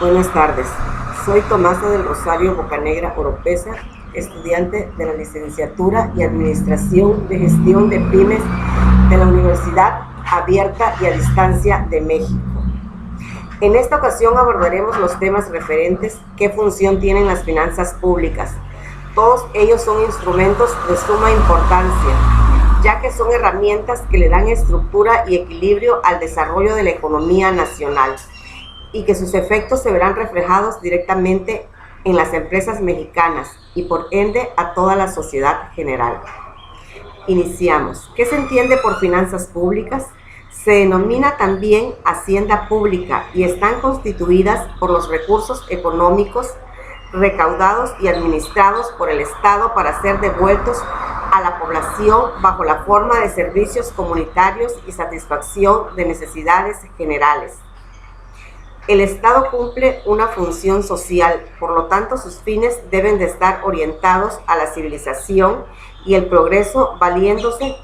Buenas tardes, soy Tomasa del Rosario Bocanegra Oropesa, estudiante de la Licenciatura y Administración de Gestión de Pymes de la Universidad Abierta y a Distancia de México. En esta ocasión abordaremos los temas referentes: qué función tienen las finanzas públicas. Todos ellos son instrumentos de suma importancia, ya que son herramientas que le dan estructura y equilibrio al desarrollo de la economía nacional, y que sus efectos se verán reflejados directamente en las empresas mexicanas y por ende a toda la sociedad general. Iniciamos. ¿Qué se entiende por finanzas públicas? Se denomina también hacienda pública y están constituidas por los recursos económicos recaudados y administrados por el Estado para ser devueltos a la población bajo la forma de servicios comunitarios y satisfacción de necesidades generales. El Estado cumple una función social, por lo tanto sus fines deben de estar orientados a la civilización y el progreso, valiéndose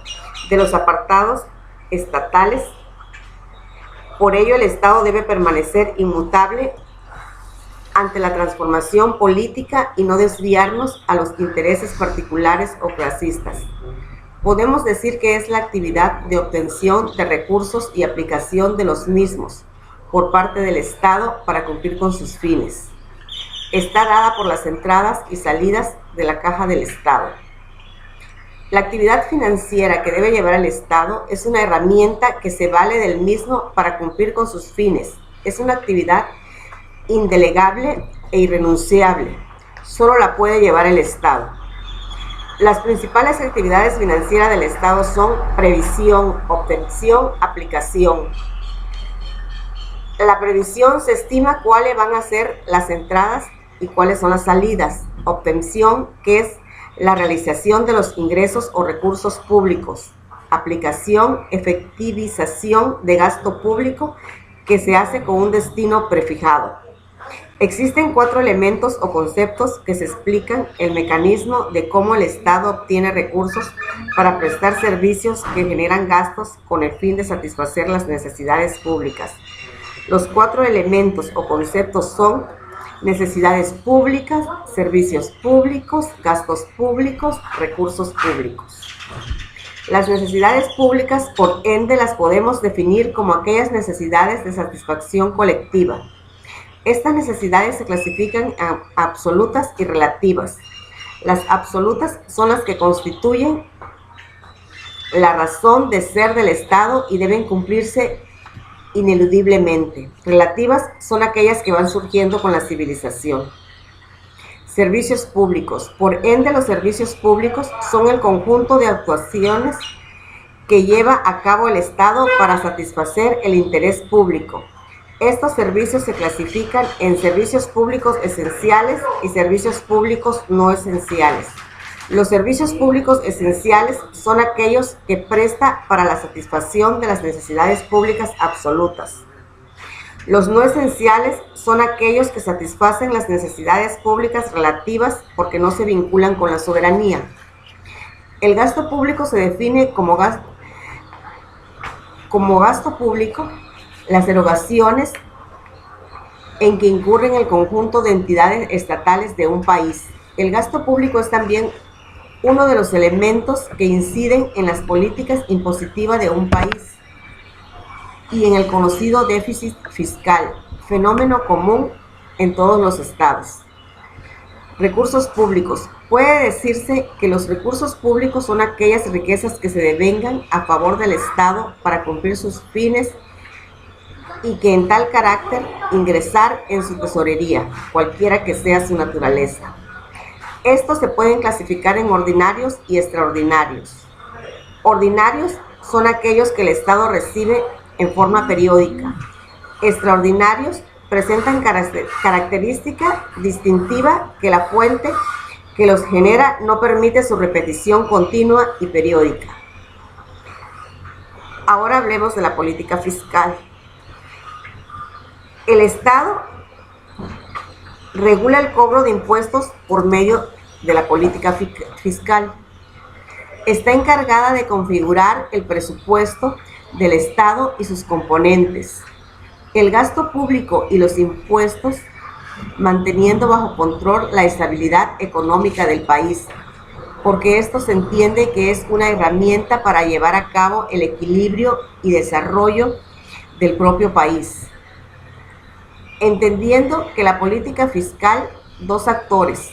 de los apartados estatales. Por ello el Estado debe permanecer inmutable ante la transformación política y no desviarnos a los intereses particulares o clasistas. Podemos decir que es la actividad de obtención de recursos y aplicación de los mismos por parte del Estado para cumplir con sus fines. Está dada por las entradas y salidas de la caja del Estado. La actividad financiera que debe llevar el Estado es una herramienta que se vale del mismo para cumplir con sus fines. Es una actividad indelegable e irrenunciable. Solo la puede llevar el Estado. Las principales actividades financieras del Estado son previsión, obtención, aplicación. La previsión se estima cuáles van a ser las entradas y cuáles son las salidas. Obtención, que es la realización de los ingresos o recursos públicos. Aplicación, efectivización de gasto público que se hace con un destino prefijado. Existen 4 elementos o conceptos que se explican el mecanismo de cómo el Estado obtiene recursos para prestar servicios que generan gastos con el fin de satisfacer las necesidades públicas. Los 4 elementos o conceptos son necesidades públicas, servicios públicos, gastos públicos, recursos públicos. Las necesidades públicas, por ende, las podemos definir como aquellas necesidades de satisfacción colectiva. Estas necesidades se clasifican en absolutas y relativas. Las absolutas son las que constituyen la razón de ser del Estado y deben cumplirse ineludiblemente. Relativas son aquellas que van surgiendo con la civilización. Servicios públicos. Por ende, los servicios públicos son el conjunto de actuaciones que lleva a cabo el Estado para satisfacer el interés público. Estos servicios se clasifican en servicios públicos esenciales y servicios públicos no esenciales. Los servicios públicos esenciales son aquellos que presta para la satisfacción de las necesidades públicas absolutas. Los no esenciales son aquellos que satisfacen las necesidades públicas relativas porque no se vinculan con la soberanía. El gasto público se define como gasto público las erogaciones en que incurren el conjunto de entidades estatales de un país. El gasto público es también uno de los elementos que inciden en las políticas impositivas de un país y en el conocido déficit fiscal, fenómeno común en todos los estados. Recursos públicos. Puede decirse que los recursos públicos son aquellas riquezas que se devengan a favor del Estado para cumplir sus fines y que en tal carácter ingresar en su tesorería, cualquiera que sea su naturaleza. Estos se pueden clasificar en ordinarios y extraordinarios. Ordinarios son aquellos que el Estado recibe en forma periódica. Extraordinarios presentan característica distintiva que la fuente que los genera no permite su repetición continua y periódica. Ahora hablemos de la política fiscal. El Estado regula el cobro de impuestos por medio de la política fiscal. Está encargada de configurar el presupuesto del Estado y sus componentes. el gasto público y los impuestos, manteniendo bajo control la estabilidad económica del país, porque esto se entiende que es una herramienta para llevar a cabo el equilibrio y desarrollo del propio país. Entendiendo que la política fiscal, dos actores.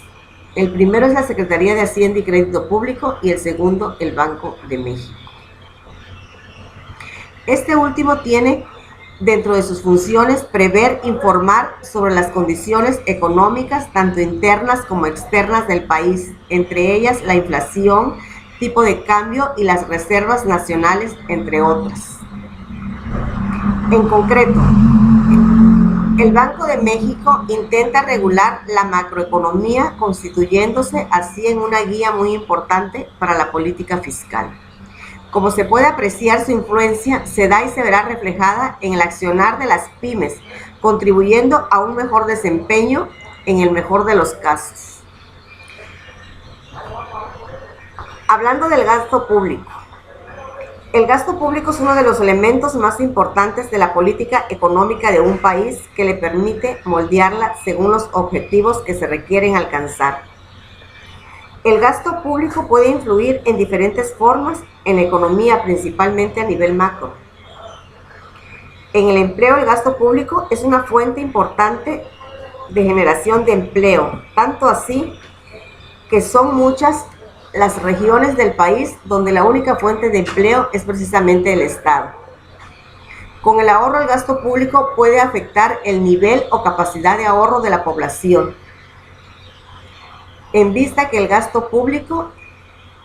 El primero es la Secretaría de Hacienda y Crédito Público y el segundo el Banco de México. Este último tiene dentro de sus funciones prever, informar sobre las condiciones económicas tanto internas como externas del país, entre ellas la inflación, tipo de cambio y las reservas nacionales, entre otras. En concreto, el Banco de México intenta regular la macroeconomía, constituyéndose así en una guía muy importante para la política fiscal. Como se puede apreciar, su influencia se da y se verá reflejada en el accionar de las pymes, contribuyendo a un mejor desempeño en el mejor de los casos. Hablando del gasto público. El gasto público es uno de los elementos más importantes de la política económica de un país que le permite moldearla según los objetivos que se requieren alcanzar. El gasto público puede influir en diferentes formas en la economía, principalmente a nivel macro. En el empleo, el gasto público es una fuente importante de generación de empleo, tanto así que son muchas las regiones del país donde la única fuente de empleo es precisamente el Estado. Con el ahorro, el gasto público puede afectar el nivel o capacidad de ahorro de la población, en vista que el gasto público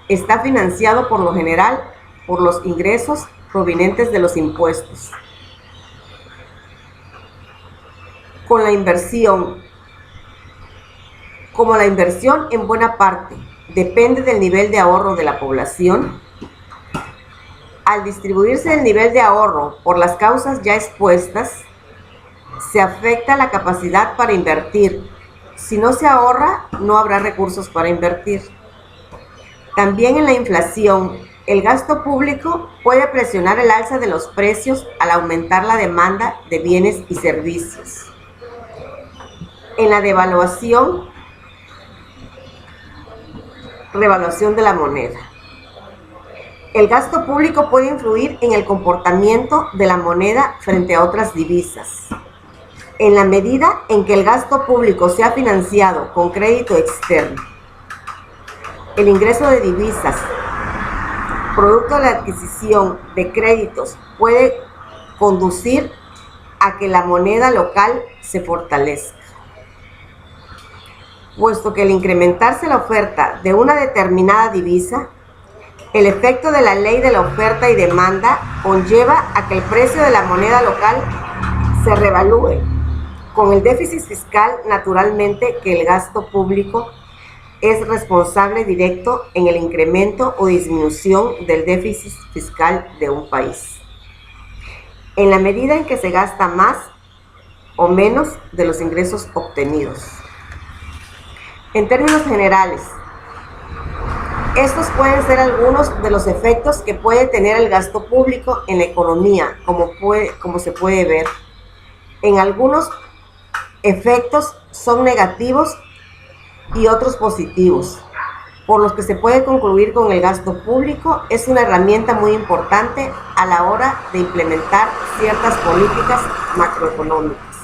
está financiado por lo general por los ingresos provenientes de los impuestos. Con la inversión, como la inversión en buena parte depende del nivel de ahorro de la población, al distribuirse el nivel de ahorro por las causas ya expuestas, se afecta la capacidad para invertir. Si no se ahorra, no habrá recursos para invertir. También en la inflación, el gasto público puede presionar el alza de los precios al aumentar la demanda de bienes y servicios. En la devaluación, revaluación de la moneda. El gasto público puede influir en el comportamiento de la moneda frente a otras divisas. En la medida en que el gasto público sea financiado con crédito externo, el ingreso de divisas, producto de la adquisición de créditos, puede conducir a que la moneda local se fortalezca, puesto que al incrementarse la oferta de una determinada divisa, el efecto de la ley de la oferta y demanda conlleva a que el precio de la moneda local se revalúe. Con el déficit fiscal, naturalmente que el gasto público es responsable directo en el incremento o disminución del déficit fiscal de un país, en la medida en que se gasta más o menos de los ingresos obtenidos. En términos generales, estos pueden ser algunos de los efectos que puede tener el gasto público en la economía, como se puede ver. En algunos efectos son negativos y otros positivos, por los que se puede concluir con el gasto público es una herramienta muy importante a la hora de implementar ciertas políticas macroeconómicas.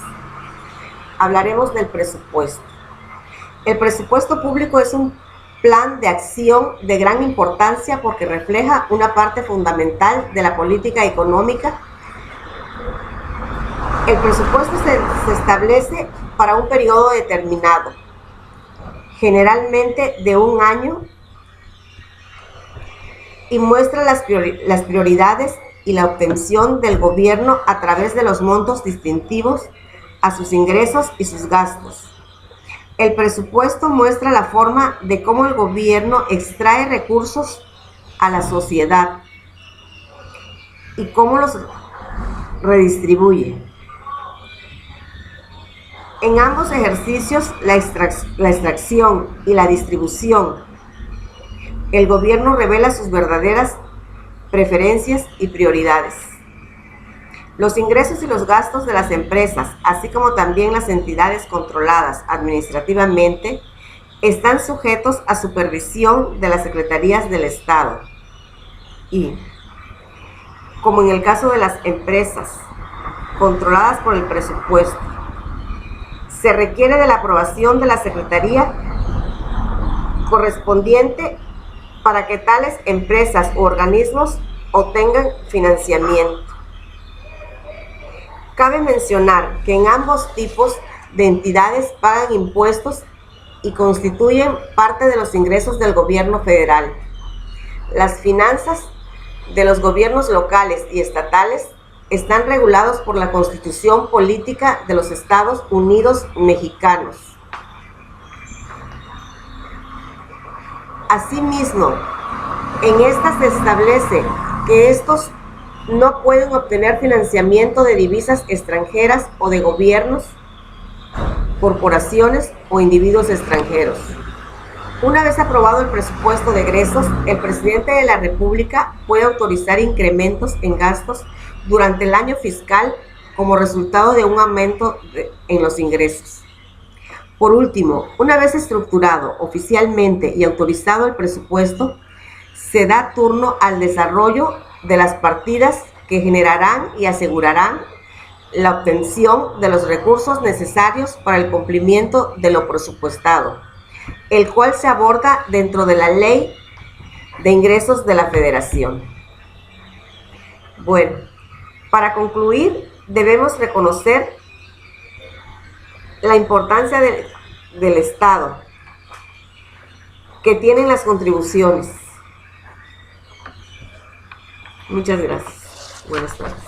Hablaremos del presupuesto. El presupuesto público es un plan de acción de gran importancia porque refleja una parte fundamental de la política económica. El presupuesto se establece para un periodo determinado, generalmente de un año, y muestra las prioridades y la obtención del gobierno a través de los montos distintivos a sus ingresos y sus gastos. El presupuesto muestra la forma de cómo el gobierno extrae recursos a la sociedad y cómo los redistribuye. En ambos ejercicios, la extracción y la distribución, el gobierno revela sus verdaderas preferencias y prioridades. Los ingresos y los gastos de las empresas, así como también las entidades controladas administrativamente, están sujetos a supervisión de las Secretarías del Estado. Y, como en el caso de las empresas controladas por el presupuesto, se requiere de la aprobación de la Secretaría correspondiente para que tales empresas u organismos obtengan financiamiento. Cabe mencionar que en ambos tipos de entidades pagan impuestos y constituyen parte de los ingresos del gobierno federal. Las finanzas de los gobiernos locales y estatales están regulados por la Constitución Política de los Estados Unidos Mexicanos. Asimismo, en esta se establece que estos no pueden obtener financiamiento de divisas extranjeras o de gobiernos, corporaciones o individuos extranjeros. Una vez aprobado el presupuesto de egresos, el presidente de la República puede autorizar incrementos en gastos durante el año fiscal como resultado de un aumento en los ingresos. Por último, una vez estructurado oficialmente y autorizado el presupuesto, se da turno al desarrollo de las partidas que generarán y asegurarán la obtención de los recursos necesarios para el cumplimiento de lo presupuestado, el cual se aborda dentro de la Ley de Ingresos de la Federación. Bueno, para concluir, debemos reconocer la importancia del Estado que tienen las contribuciones. Muchas gracias. Buenas tardes.